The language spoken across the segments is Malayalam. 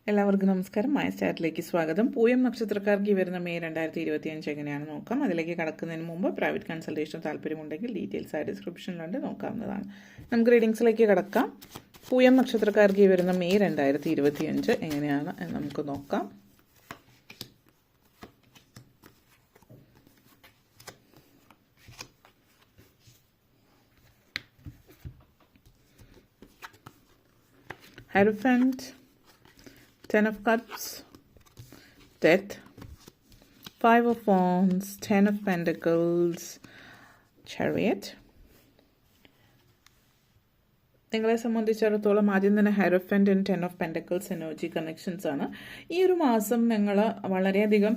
എല്ലാവർക്കും നമസ്കാരം. മായ സ്റ്റാറ്റിലേക്ക് സ്വാഗതം. പൂയം നക്ഷത്രക്കാർക്ക് വരുന്ന മെയ് 2025 എങ്ങനെയാണ് നോക്കാം. അതിലേക്ക് കടക്കുന്നതിന് മുമ്പ് പ്രൈവറ്റ് കൺസൾട്ടേഷൻ താല്പര്യമുണ്ടെങ്കിൽ ഡീറ്റെയിൽസ് ആയി ഡിസ്ക്രിപ്ഷനിലുണ്ട്, നോക്കാവുന്നതാണ്. നമുക്ക് റീഡിങ്സിലേക്ക് കടക്കാം. പൂയം നക്ഷത്രക്കാർക്ക് വരുന്ന മെയ് 2025 എങ്ങനെയാണ് എന്ന് നമുക്ക് നോക്കാം. Hierophant, Ten of Cups, Death, Five of Wands, Ten of Pentacles, Chariot. നിങ്ങളെ സംബന്ധിച്ചിടത്തോളം ആദ്യം തന്നെ hierophant and 10 of pentacles energy connections ആണ്. ഈ ഒരു മാസം നിങ്ങൾ വളരെയധികം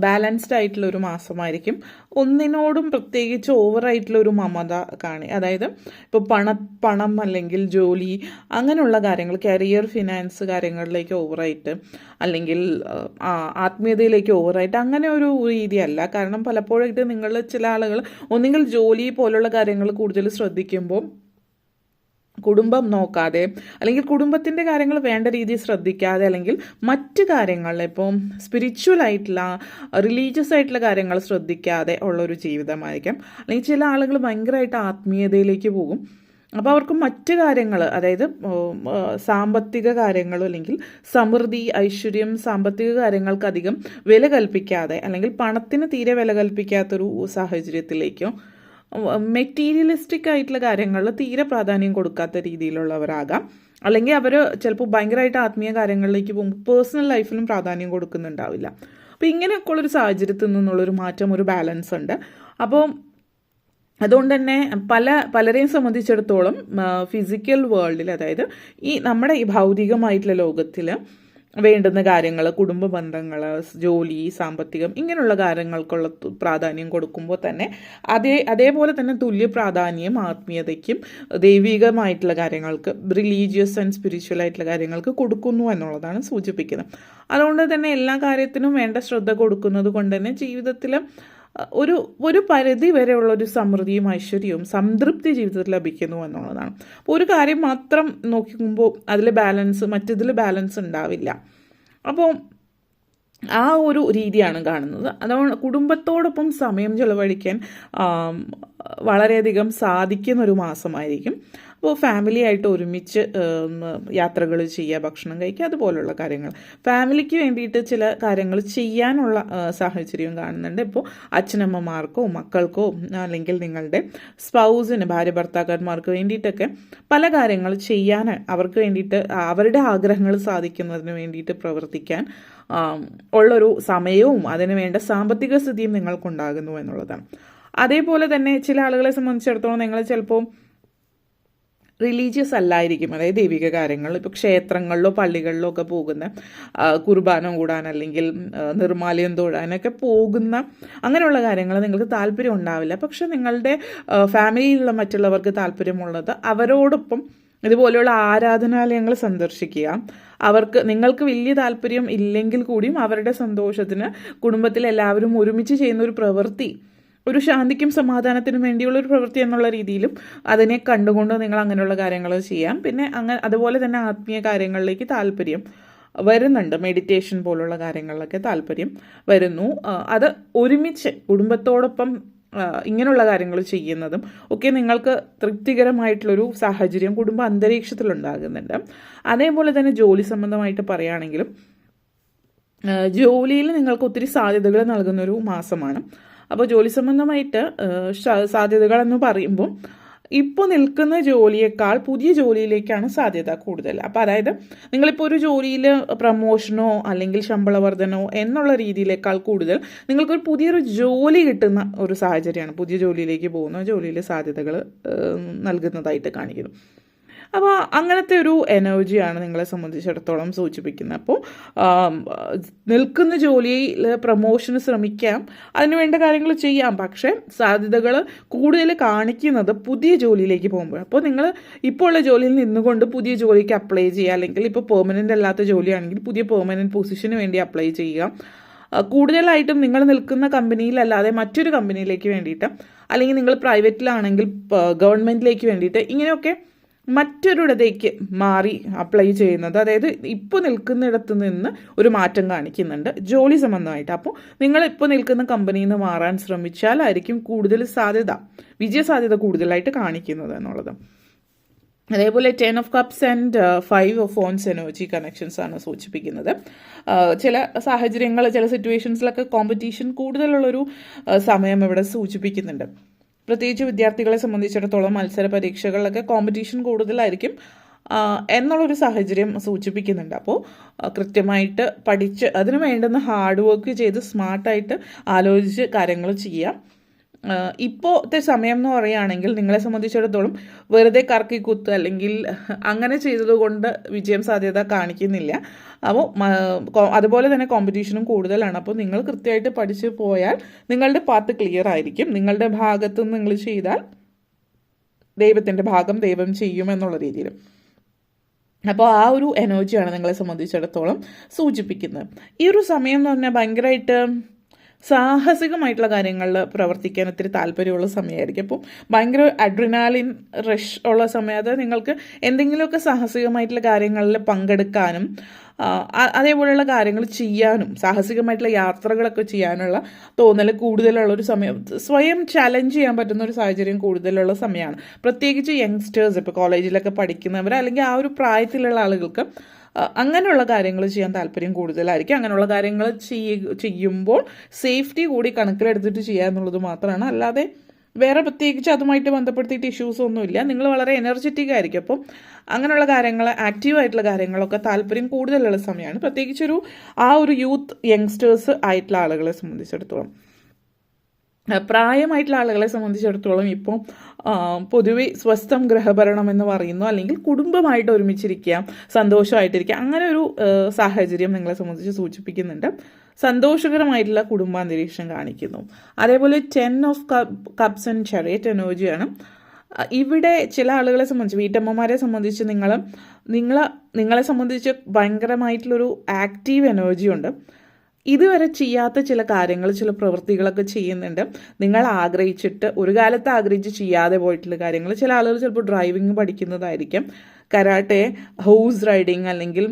ബാലൻസ്ഡ് ആയിട്ടുള്ള ഒരു മാസമായിരിക്കും. ഒന്നിനോടും പ്രത്യേകിച്ച് ഓവറായിട്ടുള്ള ഒരു മമത അതായത് ഇപ്പോൾ പണം അല്ലെങ്കിൽ ജോലി അങ്ങനെയുള്ള കാര്യങ്ങൾ, കരിയർ, ഫിനാൻസ് കാര്യങ്ങളിലേക്ക് ഓവറായിട്ട് അല്ലെങ്കിൽ ആത്മീയതയിലേക്ക് ഓവറായിട്ട് അങ്ങനെ ഒരു രീതിയല്ല. കാരണം പലപ്പോഴായിട്ട് നിങ്ങൾ ചില ആളുകൾ ഒന്നുകിൽ ജോലി പോലുള്ള കാര്യങ്ങൾ കൂടുതൽ ശ്രദ്ധിക്കുമ്പോൾ കുടുംബം നോക്കാതെ അല്ലെങ്കിൽ കുടുംബത്തിൻ്റെ കാര്യങ്ങൾ വേണ്ട രീതിയിൽ ശ്രദ്ധിക്കാതെ അല്ലെങ്കിൽ മറ്റ് കാര്യങ്ങളിൽ ഇപ്പം സ്പിരിച്വൽ ആയിട്ടുള്ള റിലീജിയസ് ആയിട്ടുള്ള കാര്യങ്ങൾ ശ്രദ്ധിക്കാതെ ഉള്ളൊരു ജീവിതമായിരിക്കാം. അല്ലെങ്കിൽ ചില ആളുകൾ ഭയങ്കരമായിട്ട് ആത്മീയതയിലേക്ക് പോകും. അപ്പോൾ അവർക്ക് മറ്റ് കാര്യങ്ങൾ, അതായത് സാമ്പത്തിക കാര്യങ്ങൾ അല്ലെങ്കിൽ സമൃദ്ധി, ഐശ്വര്യം, സാമ്പത്തിക കാര്യങ്ങൾക്ക് അധികം വില കൽപ്പിക്കാതെ അല്ലെങ്കിൽ പണത്തിന് തീരെ വില കൽപ്പിക്കാത്തൊരു സാഹചര്യത്തിലേക്കോ മെറ്റീരിയലിസ്റ്റിക് ആയിട്ടുള്ള കാര്യങ്ങളിൽ തീരെ പ്രാധാന്യം കൊടുക്കാത്ത രീതിയിലുള്ളവരാകാം. അല്ലെങ്കിൽ അവർ ചിലപ്പോൾ ഭയങ്കരമായിട്ട് ആത്മീയ കാര്യങ്ങളിലേക്ക് പോകുമ്പോൾ പേഴ്സണൽ ലൈഫിലും പ്രാധാന്യം കൊടുക്കുന്നുണ്ടാവില്ല. അപ്പോൾ ഇങ്ങനെയൊക്കെയുള്ളൊരു സാഹചര്യത്തിൽ നിന്നുള്ളൊരു മാറ്റം, ഒരു ബാലൻസ് ഉണ്ട്. അപ്പോൾ അതുകൊണ്ട് തന്നെ പലരെയും സംബന്ധിച്ചിടത്തോളം ഫിസിക്കൽ വേൾഡിൽ, അതായത് നമ്മുടെ ഈ ഭൗതികമായിട്ടുള്ള ലോകത്തിൽ വേണ്ടുന്ന കാര്യങ്ങൾ, കുടുംബ ബന്ധങ്ങൾ, ജോലി, സാമ്പത്തികം ഇങ്ങനെയുള്ള കാര്യങ്ങൾക്കുള്ള പ്രാധാന്യം കൊടുക്കുമ്പോൾ തന്നെ അതേപോലെ തന്നെ തുല്യ പ്രാധാന്യം ആത്മീയതയ്ക്കും ദൈവികമായിട്ടുള്ള കാര്യങ്ങൾക്ക്, റിലീജിയസ് ആൻഡ് സ്പിരിച്വൽ ആയിട്ടുള്ള കാര്യങ്ങൾക്ക് കൊടുക്കുന്നു എന്നുള്ളതാണ് സൂചിപ്പിക്കുന്നത്. അതുകൊണ്ട് തന്നെ എല്ലാ കാര്യത്തിനും വേണ്ട ശ്രദ്ധ കൊടുക്കുന്നത് കൊണ്ട് തന്നെ ജീവിതത്തിൽ ഒരു പരിധി വരെയുള്ളൊരു സമൃദ്ധിയും ഐശ്വര്യവും സംതൃപ്തി ജീവിതത്തിൽ ലഭിക്കുന്നു എന്നുള്ളതാണ്. അപ്പോൾ ഒരു കാര്യം മാത്രം നോക്കുമ്പോൾ അതിൽ ബാലൻസ്, മറ്റതിൽ ബാലൻസ് ഉണ്ടാവില്ല. അപ്പോൾ ആ ഒരു രീതിയാണ് കാണുന്നത്. അതുകൊണ്ട് കുടുംബത്തോടൊപ്പം സമയം ചെലവഴിക്കാൻ വളരെയധികം സാധിക്കുന്നൊരു മാസമായിരിക്കും. അപ്പോൾ ഫാമിലി ആയിട്ട് ഒരുമിച്ച് യാത്രകൾ ചെയ്യുക, ഭക്ഷണം കഴിക്കുക, അതുപോലുള്ള കാര്യങ്ങൾ, ഫാമിലിക്ക് വേണ്ടിയിട്ട് ചില കാര്യങ്ങൾ ചെയ്യാനുള്ള സാഹചര്യം കാണുന്നുണ്ട്. ഇപ്പോൾ അച്ഛനമ്മമാർക്കോ മക്കൾക്കോ അല്ലെങ്കിൽ നിങ്ങളുടെ സ്പൗസിന്, ഭാര്യ ഭർത്താക്കന്മാർക്ക് വേണ്ടിയിട്ടൊക്കെ പല കാര്യങ്ങൾ ചെയ്യാൻ, അവർക്ക് വേണ്ടിയിട്ട് അവരുടെ ആഗ്രഹങ്ങൾ സാധിക്കുന്നതിന് വേണ്ടിയിട്ട് പ്രവർത്തിക്കാൻ ഉള്ളൊരു സമയവും അതിന് വേണ്ട സാമ്പത്തിക സ്ഥിതിയും നിങ്ങൾക്കുണ്ടാകുന്നു എന്നുള്ളതാണ്. അതേപോലെ തന്നെ ചില ആളുകളെ സംബന്ധിച്ചിടത്തോളം നിങ്ങൾ ചിലപ്പോൾ റിലീജിയസ് അല്ലായിരിക്കും, അതായത് ദൈവിക കാര്യങ്ങൾ, ഇപ്പോൾ ക്ഷേത്രങ്ങളിലോ പള്ളികളിലോ ഒക്കെ പോകുന്ന, കുർബാന കൂടാൻ അല്ലെങ്കിൽ നിർമ്മാല്യം തൊഴാനൊക്കെ പോകുന്ന അങ്ങനെയുള്ള കാര്യങ്ങൾ നിങ്ങൾക്ക് താല്പര്യം ഉണ്ടാവില്ല. പക്ഷെ നിങ്ങളുടെ ഫാമിലിയിലുള്ള മറ്റുള്ളവർക്ക് താല്പര്യമുള്ളത് അവരോടൊപ്പം ഇതുപോലെയുള്ള ആരാധനാലയങ്ങൾ സന്ദർശിക്കുക. നിങ്ങൾക്ക് വലിയ താല്പര്യം ഇല്ലെങ്കിൽ കൂടിയും അവരുടെ സന്തോഷത്തിന് കുടുംബത്തിലെ എല്ലാവരും ഒരുമിച്ച് ചെയ്യുന്ന ഒരു പ്രവൃത്തി, ഒരു ശാന്തിക്കും സമാധാനത്തിനും വേണ്ടിയുള്ളൊരു പ്രവൃത്തി എന്നുള്ള രീതിയിലും അതിനെ കണ്ടുകൊണ്ട് നിങ്ങൾ അങ്ങനെയുള്ള കാര്യങ്ങൾ ചെയ്യാം. പിന്നെ അതുപോലെ തന്നെ ആത്മീയ കാര്യങ്ങളിലേക്ക് താല്പര്യം വരുന്നുണ്ട്, മെഡിറ്റേഷൻ പോലുള്ള കാര്യങ്ങളിലൊക്കെ താല്പര്യം വരുന്നു. അത് ഒരുമിച്ച് കുടുംബത്തോടൊപ്പം ഇങ്ങനെയുള്ള കാര്യങ്ങൾ ചെയ്യുന്നതും ഒക്കെ നിങ്ങൾക്ക് തൃപ്തികരമായിട്ടുള്ളൊരു സാഹചര്യം കുടുംബ അന്തരീക്ഷത്തിലുണ്ടാകുന്നുണ്ട്. അതേപോലെ തന്നെ ജോലി സംബന്ധമായിട്ട് പറയുകയാണെങ്കിലും ജോലിയിൽ നിങ്ങൾക്ക് ഒത്തിരി സാധ്യതകൾ നൽകുന്നൊരു മാസമാണ്. അപ്പോൾ ജോലി സംബന്ധമായിട്ട് സാധ്യതകളെന്ന് പറയുമ്പോൾ ഇപ്പോൾ നിൽക്കുന്ന ജോലിയേക്കാൾ പുതിയ ജോലിയിലേക്കാണ് സാധ്യത കൂടുതൽ. അപ്പോൾ അതായത് നിങ്ങളിപ്പോൾ ഒരു ജോലിയിൽ പ്രമോഷനോ അല്ലെങ്കിൽ ശമ്പള വർധനോ എന്നുള്ള രീതിയിലേക്കാൾ കൂടുതൽ നിങ്ങൾക്കൊരു പുതിയൊരു ജോലി കിട്ടുന്ന ഒരു സാഹചര്യമാണ്, പുതിയ ജോലിയിലേക്ക് പോകുന്ന ജോലിയിൽ സാധ്യതകൾ നൽകുന്നതായിട്ട് കാണിക്കുന്നു. അപ്പോൾ അങ്ങനത്തെ ഒരു എനർജിയാണ് നിങ്ങളെ സംബന്ധിച്ചിടത്തോളം സൂചിപ്പിക്കുന്നത്. അപ്പോൾ നിൽക്കുന്ന ജോലിയിൽ പ്രമോഷന് ശ്രമിക്കാം, അതിനുവേണ്ട കാര്യങ്ങൾ ചെയ്യാം. പക്ഷേ സാധ്യതകൾ കൂടുതൽ കാണിക്കുന്നത് പുതിയ ജോലിയിലേക്ക് പോകുമ്പോൾ. അപ്പോൾ നിങ്ങൾ ഇപ്പോൾ ഉള്ള ജോലിയിൽ നിന്നുകൊണ്ട് പുതിയ ജോലിക്ക് അപ്ലൈ ചെയ്യുക, അല്ലെങ്കിൽ ഇപ്പോൾ പെർമനൻ്റ് അല്ലാത്ത ജോലിയാണെങ്കിൽ പുതിയ പെർമനൻറ്റ് പൊസിഷന് വേണ്ടി അപ്ലൈ ചെയ്യുക. കൂടുതലായിട്ടും നിങ്ങൾ നിൽക്കുന്ന കമ്പനിയിലല്ലാതെ മറ്റൊരു കമ്പനിയിലേക്ക് വേണ്ടിയിട്ട്, അല്ലെങ്കിൽ നിങ്ങൾ പ്രൈവറ്റിലാണെങ്കിൽ ഗവൺമെൻറ്റിലേക്ക് വേണ്ടിയിട്ട്, ഇങ്ങനെയൊക്കെ മറ്റൊരിടത്തേക്ക് മാറി അപ്ലൈ ചെയ്യുന്നത്, അതായത് ഇപ്പോൾ നിൽക്കുന്നിടത്ത് നിന്ന് ഒരു മാറ്റം കാണിക്കുന്നുണ്ട് ജോലി സംബന്ധമായിട്ട്. അപ്പോൾ നിങ്ങൾ ഇപ്പോൾ നിൽക്കുന്ന കമ്പനിയിൽ നിന്ന് മാറാൻ ശ്രമിച്ചാലായിരിക്കും കൂടുതൽ വിജയസാധ്യത കൂടുതലായിട്ട് കാണിക്കുന്നത് എന്നുള്ളത്. അതേപോലെ 10 of Cups and 5 of Wands energy connections ആണ് സൂചിപ്പിക്കുന്നത്. ചില സാഹചര്യങ്ങൾ, ചില സിറ്റുവേഷൻസിലൊക്കെ കോമ്പറ്റീഷൻ കൂടുതലുള്ളൊരു സമയം ഇവിടെ സൂചിപ്പിക്കുന്നുണ്ട്. പ്രത്യേകിച്ച് വിദ്യാർത്ഥികളെ സംബന്ധിച്ചിടത്തോളം മത്സര പരീക്ഷകളിലൊക്കെ കോമ്പറ്റീഷൻ കൂടുതലായിരിക്കും എന്നുള്ളൊരു സാഹചര്യം സൂചിപ്പിക്കുന്നുണ്ട്. അപ്പോൾ കൃത്യമായിട്ട് പഠിച്ച് അതിന് വേണ്ടുന്ന ഹാർഡ് വർക്ക് ചെയ്ത് സ്മാർട്ടായിട്ട് ആലോചിച്ച് കാര്യങ്ങൾ ചെയ്യാം. ഇപ്പോഴത്തെ സമയം എന്ന് പറയുകയാണെങ്കിൽ നിങ്ങളെ സംബന്ധിച്ചിടത്തോളം വെറുതെ കറക്കി കുത്ത് അല്ലെങ്കിൽ അങ്ങനെ ചെയ്തതുകൊണ്ട് വിജയം സാധ്യത കാണിക്കുന്നില്ല. അപ്പോൾ അതുപോലെ തന്നെ കോമ്പറ്റീഷനും കൂടുതലാണ്. അപ്പോൾ നിങ്ങൾ കൃത്യമായിട്ട് പഠിച്ചു പോയാൽ നിങ്ങളുടെ പാത്ത് ക്ലിയർ ആയിരിക്കും. നിങ്ങളുടെ ഭാഗത്ത് നിന്ന് നിങ്ങൾ ചെയ്താൽ ദൈവത്തിൻ്റെ ഭാഗം ദൈവം ചെയ്യുമെന്നുള്ള രീതിയിൽ. അപ്പോൾ ആ ഒരു എനർജിയാണ് നിങ്ങളെ സംബന്ധിച്ചിടത്തോളം സൂചിപ്പിക്കുന്നത്. ഈ ഒരു സമയം എന്ന് പറഞ്ഞാൽ ഭയങ്കരമായിട്ട് സാഹസികമായിട്ടുള്ള കാര്യങ്ങളിൽ പ്രവർത്തിക്കാൻ ഒത്തിരി താല്പര്യമുള്ള സമയമായിരിക്കും. അപ്പോൾ ഭയങ്കര അഡ്രിനാലിൻ റഷ് ഉള്ള സമയത്ത് നിങ്ങൾക്ക് എന്തെങ്കിലുമൊക്കെ സാഹസികമായിട്ടുള്ള കാര്യങ്ങളിൽ പങ്കെടുക്കാനും അതേപോലെയുള്ള കാര്യങ്ങൾ ചെയ്യാനും സാഹസികമായിട്ടുള്ള യാത്രകളൊക്കെ ചെയ്യാനുള്ള തോന്നൽ കൂടുതലുള്ളൊരു സമയം, സ്വയം ചലഞ്ച് ചെയ്യാൻ പറ്റുന്ന ഒരു സാഹചര്യം കൂടുതലുള്ള സമയമാണ്. പ്രത്യേകിച്ച് യങ്സ്റ്റേഴ്സ്, ഇപ്പോൾ കോളേജിലൊക്കെ പഠിക്കുന്നവർ അല്ലെങ്കിൽ ആ ഒരു പ്രായത്തിലുള്ള ആളുകൾക്ക് അങ്ങനെയുള്ള കാര്യങ്ങൾ ചെയ്യാൻ താല്പര്യം കൂടുതലായിരിക്കും. അങ്ങനെയുള്ള കാര്യങ്ങൾ ചെയ്യുമ്പോൾ സേഫ്റ്റി കൂടി കണക്കിലെടുത്തിട്ട് ചെയ്യുക എന്നുള്ളത് മാത്രമാണ്. അല്ലാതെ വേറെ പ്രത്യേകിച്ച് അതുമായിട്ട് ബന്ധപ്പെടുത്തിയിട്ട് ഇഷ്യൂസ് ഒന്നുമില്ല. നിങ്ങൾ വളരെ എനർജറ്റിക് ആയിരിക്കും. അപ്പം അങ്ങനെയുള്ള കാര്യങ്ങൾ, ആക്റ്റീവായിട്ടുള്ള കാര്യങ്ങളൊക്കെ താല്പര്യം കൂടുതലുള്ള സമയമാണ്. പ്രത്യേകിച്ചൊരു ആ ഒരു യൂത്ത് യങ്സ്റ്റേഴ്സ് ആയിട്ടുള്ള ആളുകളെ സംബന്ധിച്ചിടത്തോളം. പ്രായമായിട്ടുള്ള ആളുകളെ സംബന്ധിച്ചിടത്തോളം ഇപ്പോൾ പൊതുവെ സ്വസ്ഥം ഗൃഹഭരണം എന്ന് പറയുന്നു, അല്ലെങ്കിൽ കുടുംബമായിട്ട് ഒരുമിച്ചിരിക്കുക, സന്തോഷമായിട്ടിരിക്കുക, അങ്ങനെ ഒരു സാഹചര്യം നിങ്ങളെ സംബന്ധിച്ച് സൂചിപ്പിക്കുന്നുണ്ട്. സന്തോഷകരമായിട്ടുള്ള കുടുംബാന്തരീക്ഷം കാണിക്കുന്നു. അതേപോലെ 10 of Cups ആൻഡ് Chariot എനർജിയാണ്. ഇവിടെ ചില ആളുകളെ സംബന്ധിച്ച്, വീട്ടമ്മമാരെ സംബന്ധിച്ച് നിങ്ങളെ സംബന്ധിച്ച് ഭയങ്കരമായിട്ടുള്ളൊരു ആക്റ്റീവ് എനർജി ഉണ്ട്. ഇതുവരെ ചെയ്യാത്ത ചില കാര്യങ്ങൾ, ചില പ്രവൃത്തികളൊക്കെ ചെയ്യുന്നുണ്ട്. നിങ്ങൾ ആഗ്രഹിച്ചിട്ട് ഒരു കാലത്ത് ആഗ്രഹിച്ച് ചെയ്യാതെ പോയിട്ടുള്ള കാര്യങ്ങൾ. ചില ആളുകൾ ചിലപ്പോൾ ഡ്രൈവിംഗ് പഠിക്കുന്നതായിരിക്കും, കരാട്ടെ, ഹോഴ്സ് റൈഡിങ്, അല്ലെങ്കിൽ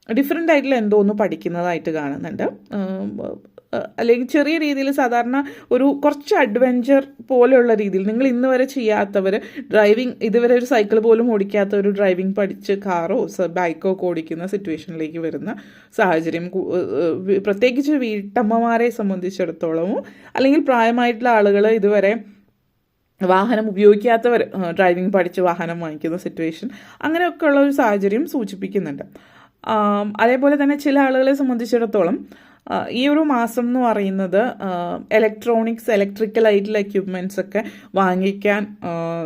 ഡിഫറെൻ്റ് ആയിട്ടുള്ള എന്തോ ഒന്ന് പഠിക്കുന്നതായിട്ട് കാണുന്നുണ്ട്. അല്ലെങ്കിൽ ചെറിയ രീതിയിൽ സാധാരണ കുറച്ച് അഡ്വെഞ്ചർ പോലെയുള്ള രീതിയിൽ നിങ്ങൾ ഇന്ന് വരെ ചെയ്യാത്തവർ, ഡ്രൈവിംഗ് ഇതുവരെ ഒരു സൈക്കിൾ പോലും ഓടിക്കാത്തവർ ഡ്രൈവിംഗ് പഠിച്ച് കാറോ ബൈക്കോ ഒക്കെ ഓടിക്കുന്ന സിറ്റുവേഷനിലേക്ക് വരുന്ന സാഹചര്യം, പ്രത്യേകിച്ച് വീട്ടമ്മമാരെ സംബന്ധിച്ചിടത്തോളമോ അല്ലെങ്കിൽ പ്രായമായിട്ടുള്ള ആളുകൾ ഇതുവരെ വാഹനം ഉപയോഗിക്കാത്തവർ ഡ്രൈവിംഗ് പഠിച്ച് വാഹനം വാങ്ങിക്കുന്ന സിറ്റുവേഷൻ, അങ്ങനെയൊക്കെയുള്ള ഒരു സാഹചര്യം സൂചിപ്പിക്കുന്നുണ്ട്. അതേപോലെ തന്നെ ചില ആളുകളെ സംബന്ധിച്ചിടത്തോളം ഈ ഒരു മാസം എന്ന് പറയുന്നത് ഇലക്ട്രിക്കലായിട്ടുള്ള എക്യുപ്മെൻറ്റ്സ് ഒക്കെ വാങ്ങിക്കാൻ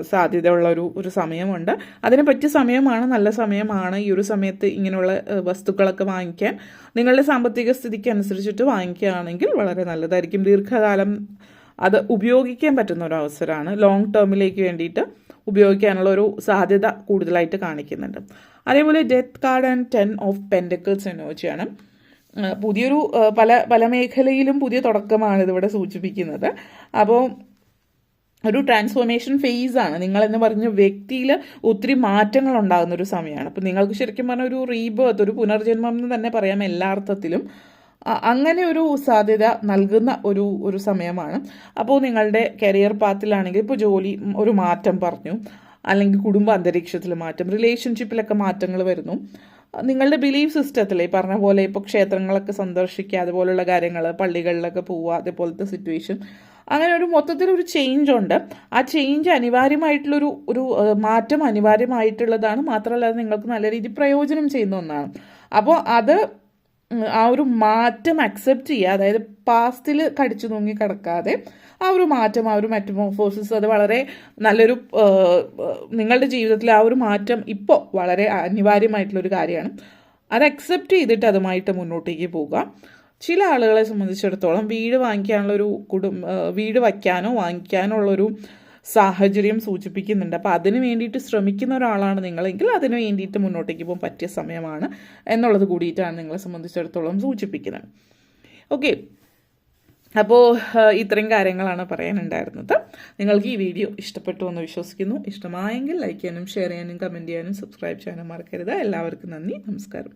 സാധ്യതയുള്ള ഒരു സമയമുണ്ട്. അതിന് പറ്റിയ സമയമാണ്, നല്ല സമയമാണ്. ഈ ഒരു സമയത്ത് ഇങ്ങനെയുള്ള വസ്തുക്കളൊക്കെ വാങ്ങിക്കാൻ നിങ്ങളുടെ സാമ്പത്തിക സ്ഥിതിക്ക് അനുസരിച്ചിട്ട് വാങ്ങിക്കുകയാണെങ്കിൽ വളരെ നല്ലതായിരിക്കും. ദീർഘകാലം അത് ഉപയോഗിക്കാൻ പറ്റുന്ന ഒരു അവസരമാണ്. ലോങ് ടേമിലേക്ക് വേണ്ടിയിട്ട് ഉപയോഗിക്കാനുള്ള ഒരു സാധ്യത കൂടുതലായിട്ട് കാണിക്കുന്നുണ്ട്. അതേപോലെ death card and 10 of Pentacles എനർജിയാണ്. പുതിയൊരു പല മേഖലയിലും പുതിയ തുടക്കമാണ് ഇതിവിടെ സൂചിപ്പിക്കുന്നത്. അപ്പോൾ ഒരു ട്രാൻസ്ഫോർമേഷൻ ഫേസാണ്. നിങ്ങളെന്ന് പറഞ്ഞ വ്യക്തിയിൽ ഒത്തിരി മാറ്റങ്ങൾ ഉണ്ടാകുന്ന ഒരു സമയമാണ്. അപ്പോൾ നിങ്ങൾക്ക് ശരിക്കും പറഞ്ഞാൽ ഒരു റീബർത്ത്, ഒരു പുനർജന്മം എന്ന് തന്നെ പറയാം എല്ലാ അർത്ഥത്തിലും. അങ്ങനെ ഒരു സാധ്യത നൽകുന്ന ഒരു സമയമാണ്. അപ്പോൾ നിങ്ങളുടെ കരിയർ പാത്തിലാണെങ്കിൽ ഇപ്പോൾ ജോലി ഒരു മാറ്റം പറഞ്ഞു, അല്ലെങ്കിൽ കുടുംബ അന്തരീക്ഷത്തിൽ മാറ്റം, റിലേഷൻഷിപ്പിലൊക്കെ മാറ്റങ്ങൾ വരുന്നു. നിങ്ങളുടെ ബിലീഫ് സിസ്റ്റത്തിൽ ഈ പറഞ്ഞ പോലെ ഇപ്പോൾ ക്ഷേത്രങ്ങളൊക്കെ സന്ദർശിക്കുക, അതുപോലുള്ള കാര്യങ്ങൾ, പള്ളികളിലൊക്കെ പോവുക, അതേപോലത്തെ സിറ്റുവേഷൻ, അങ്ങനെ ഒരു മൊത്തത്തിലൊരു ചേഞ്ച് ഉണ്ട്. ആ ചേഞ്ച് അനിവാര്യമായിട്ടുള്ളൊരു മാറ്റം അനിവാര്യമായിട്ടുള്ളതാണ്. മാത്രമല്ല അത് നിങ്ങൾക്ക് നല്ല രീതിയിൽ പ്രയോജനം ചെയ്യുന്ന ഒന്നാണ്. അപ്പോൾ അത് ആ ഒരു മാറ്റം അക്സെപ്റ്റ് ചെയ്യുക, അതായത് പാസ്റ്റിൽ കടിച്ചു തൂങ്ങി കിടക്കാതെ ആ ഒരു മാറ്റം, ആ ഒരു മെറ്റമോർഫോസിസ്, അത് വളരെ നല്ലൊരു നിങ്ങളുടെ ജീവിതത്തിൽ ആ ഒരു മാറ്റം ഇപ്പോൾ വളരെ അനിവാര്യമായിട്ടുള്ളൊരു കാര്യമാണ്. അത് അക്സെപ്റ്റ് ചെയ്തിട്ട് അതുമായിട്ട് മുന്നോട്ടേക്ക് പോവുക. ചില ആളുകളെ സംബന്ധിച്ചിടത്തോളം വീട് വാങ്ങിക്കാനുള്ളൊരു വീട് വയ്ക്കാനോ വാങ്ങിക്കാനോ ഉള്ളൊരു സാഹചര്യം സൂചിപ്പിക്കുന്നുണ്ട്. അപ്പോൾ അതിന് വേണ്ടിയിട്ട് ശ്രമിക്കുന്ന ഒരാളാണ് നിങ്ങളെങ്കിൽ അതിന് വേണ്ടിയിട്ട് മുന്നോട്ടേക്ക് പോകാൻ പറ്റിയ സമയമാണ് എന്നുള്ളത് കൂടിയിട്ടാണ് നിങ്ങളെ സംബന്ധിച്ചിടത്തോളം സൂചിപ്പിക്കുന്നത്. ഓക്കെ, അപ്പോൾ ഇത്രയും കാര്യങ്ങളാണ് പറയാനുണ്ടായിരുന്നത്. നിങ്ങൾക്ക് ഈ വീഡിയോ ഇഷ്ടപ്പെട്ടു എന്ന് വിശ്വസിക്കുന്നു. ഇഷ്ടമായെങ്കിൽ ലൈക്ക് ചെയ്യാനും ഷെയർ ചെയ്യാനും കമൻറ്റ് ചെയ്യാനും സബ്സ്ക്രൈബ് ചെയ്യാനും മറക്കരുത്. എല്ലാവർക്കും നന്ദി, നമസ്കാരം.